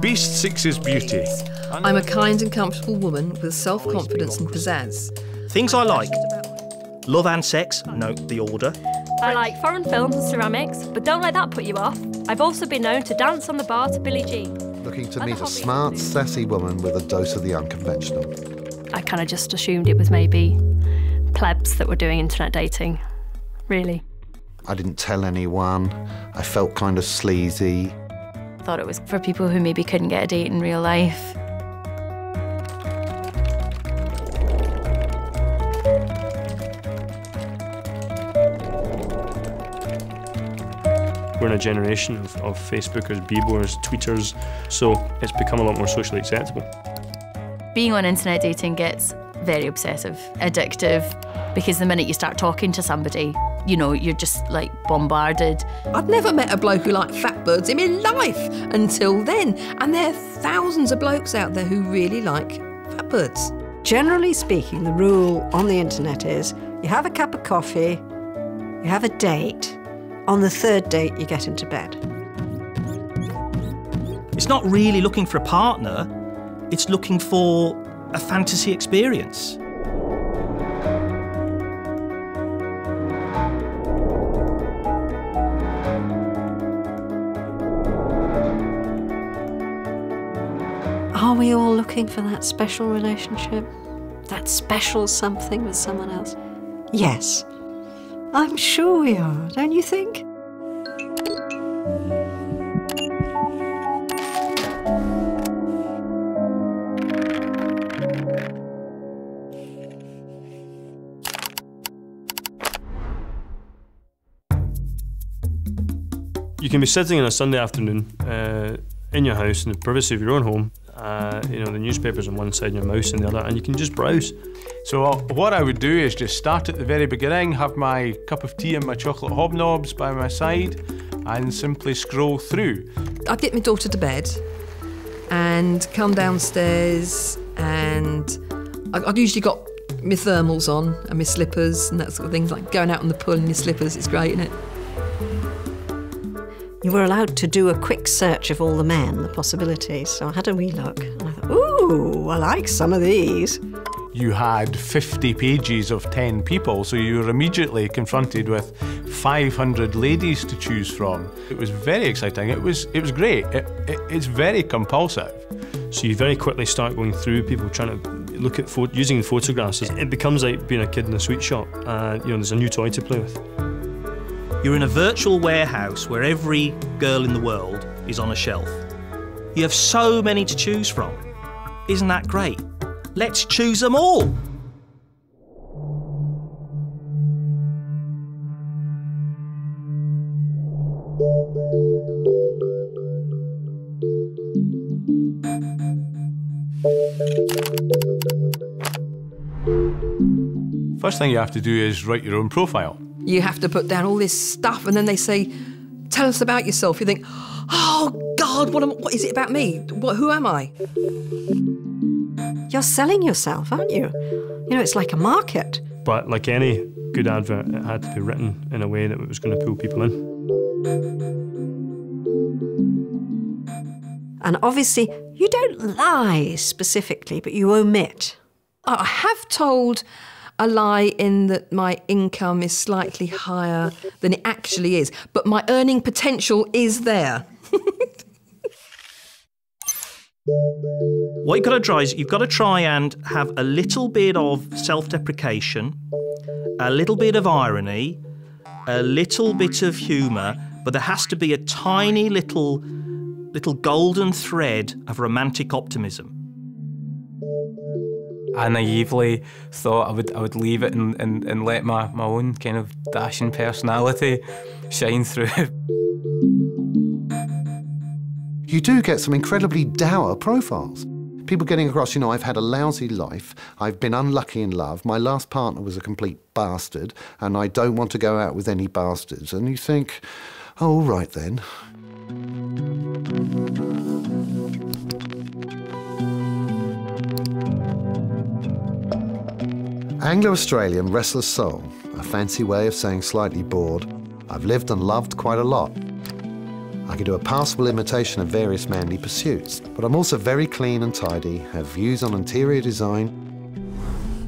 Beast seeks his beauty. I'm a kind and comfortable woman with self-confidence and pizzazz. Things I like. Love and sex, note the order. I like foreign films and ceramics, but don't let that put you off. I've also been known to dance on the bar to Billie Jean. Looking to meet a smart, sassy woman with a dose of the unconventional. I kind of just assumed it was maybe plebs that were doing internet dating, really. I didn't tell anyone. I felt kind of sleazy. Thought it was for people who maybe couldn't get a date in real life. We're in a generation of Facebookers, Beboers, tweeters, so it's become a lot more socially acceptable. Being on internet dating gets very obsessive, addictive, because the minute you start talking to somebody, you know, you're just like bombarded. I'd never met a bloke who liked fat birds in my life until then, and there are thousands of blokes out there who really like fat birds. Generally speaking, the rule on the internet is you have a cup of coffee, you have a date, on the third date you get into bed. It's not really looking for a partner, it's looking for a fantasy experience. Are we all looking for that special relationship? That special something with someone else? Yes. I'm sure we are, don't you think? You can be sitting on a Sunday afternoon in your house in the privacy of your own home, you know, the newspaper's on one side and your mouse on the other, and you can just browse. So what I would do is just start at the very beginning, have my cup of tea and my chocolate hobnobs by my side, and simply scroll through. I'd get my daughter to bed and come downstairs, and I've usually got my thermals on and my slippers and that sort of thing, like going out on the pool in your slippers. It's great, isn't it? You were allowed to do a quick search of all the men, the possibilities, so I had a wee look. And I thought, ooh, I like some of these. You had 50 pages of 10 people, so you were immediately confronted with 500 ladies to choose from. It was very exciting. It was great. It's very compulsive. So you very quickly start going through people trying to look at using photographs. It becomes like being a kid in a sweet shop. You know, there's a new toy to play with. You're in a virtual warehouse where every girl in the world is on a shelf. You have so many to choose from. Isn't that great? Let's choose them all. First thing you have to do is write your own profile. You have to put down all this stuff, and then they say, tell us about yourself. You think, oh, God, what is it about me? Who am I? You're selling yourself, aren't you? You know, it's like a market. But like any good advert, it had to be written in a way that it was going to pull people in. And obviously, you don't lie specifically, but you omit. I have told a lie in that my income is slightly higher than it actually is, but my earning potential is there. What you've got to try is you've got to try and have a little bit of self-deprecation, a little bit of irony, a little bit of humour, but there has to be a tiny little golden thread of romantic optimism. I naively thought I would leave it and let my own kind of dashing personality shine through. You do get some incredibly dour profiles. People getting across, you know, I've had a lousy life, I've been unlucky in love, my last partner was a complete bastard, and I don't want to go out with any bastards. And you think, oh, all right then. Anglo-Australian restless soul, a fancy way of saying slightly bored. I've lived and loved quite a lot. I can do a passable imitation of various manly pursuits, but I'm also very clean and tidy, have views on interior design,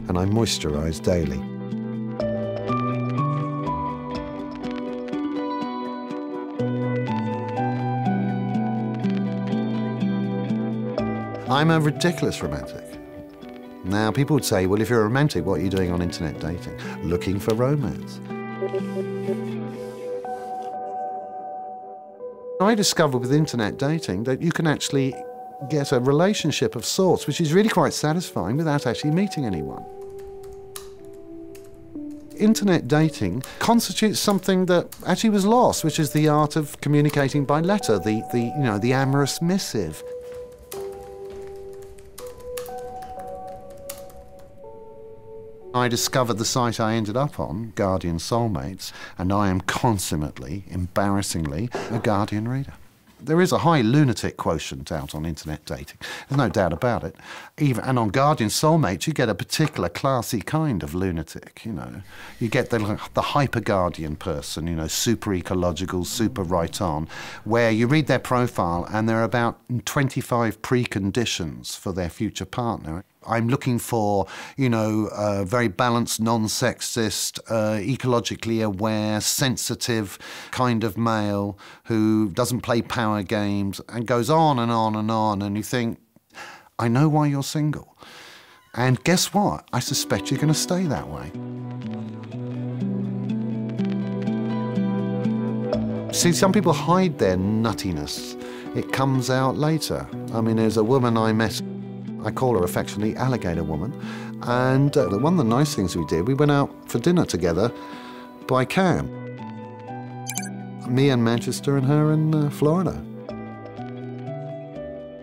and I moisturise daily. I'm a ridiculous romantic. Now, people would say, well, if you're a romantic, what are you doing on internet dating? Looking for romance. I discovered with internet dating that you can actually get a relationship of sorts, which is really quite satisfying without actually meeting anyone. Internet dating constitutes something that actually was lost, which is the art of communicating by letter, the amorous missive. I discovered the site I ended up on, Guardian Soulmates, and I am consummately, embarrassingly, a Guardian reader. There is a high lunatic quotient out on internet dating, there's no doubt about it. And on Guardian Soulmates, you get a particular classy kind of lunatic, you know. You get the hyper-Guardian person, you know, super ecological, super right-on, where you read their profile and there are about 25 preconditions for their future partner. I'm looking for, you know, a very balanced, non-sexist, ecologically aware, sensitive kind of male who doesn't play power games, and goes on and on and on, and you think, I know why you're single. And guess what? I suspect you're going to stay that way. See, some people hide their nuttiness. It comes out later. I mean, there's a woman I met, I call her affectionately Alligator Woman, and one of the nice things we did, we went out for dinner together by cab. Me in Manchester and her in Florida.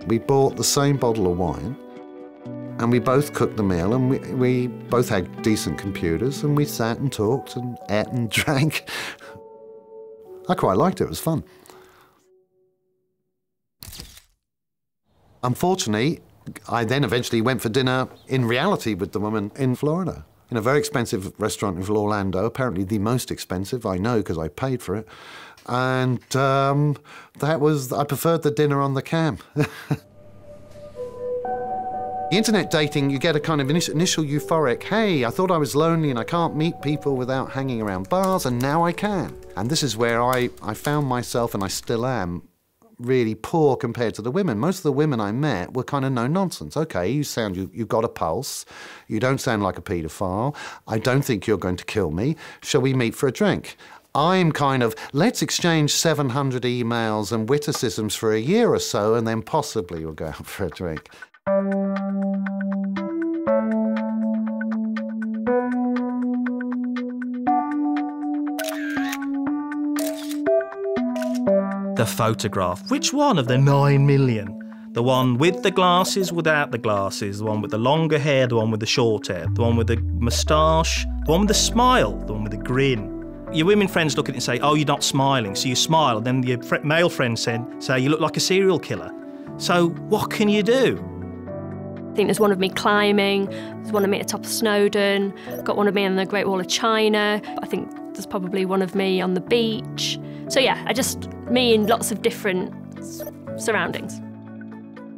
We bought the same bottle of wine, and we both cooked the meal, and we both had decent computers, and we sat and talked and ate and drank. I quite liked it, it was fun. Unfortunately, I then eventually went for dinner in reality with the woman in Florida, in a very expensive restaurant in Orlando, apparently the most expensive, I know because I paid for it. And I preferred the dinner on the cam. Internet dating, you get a kind of initial euphoric, hey, I thought I was lonely and I can't meet people without hanging around bars, and now I can. And this is where I found myself, and I still am, really poor compared to the women. Most of the women I met were kind of no-nonsense. OK, you've got a pulse, you don't sound like a paedophile, I don't think you're going to kill me, shall we meet for a drink? I'm kind of, let's exchange 700 emails and witticisms for a year or so, and then possibly we'll go out for a drink. The photograph. Which one of the 9 million? The one with the glasses, without the glasses, the one with the longer hair, the one with the short hair, the one with the moustache, the one with the smile, the one with the grin. Your women friends look at it and say, oh, you're not smiling, so you smile, and then your male friends say, you look like a serial killer. So what can you do? I think there's one of me climbing, there's one of me at the top of Snowdon, got one of me on the Great Wall of China, I think there's probably one of me on the beach. So yeah, me in lots of different surroundings.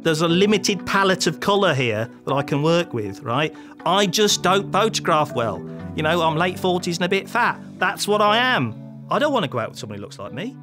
There's a limited palette of colour here that I can work with, right? I just don't photograph well. You know, I'm late 40s and a bit fat. That's what I am. I don't want to go out with somebody who looks like me.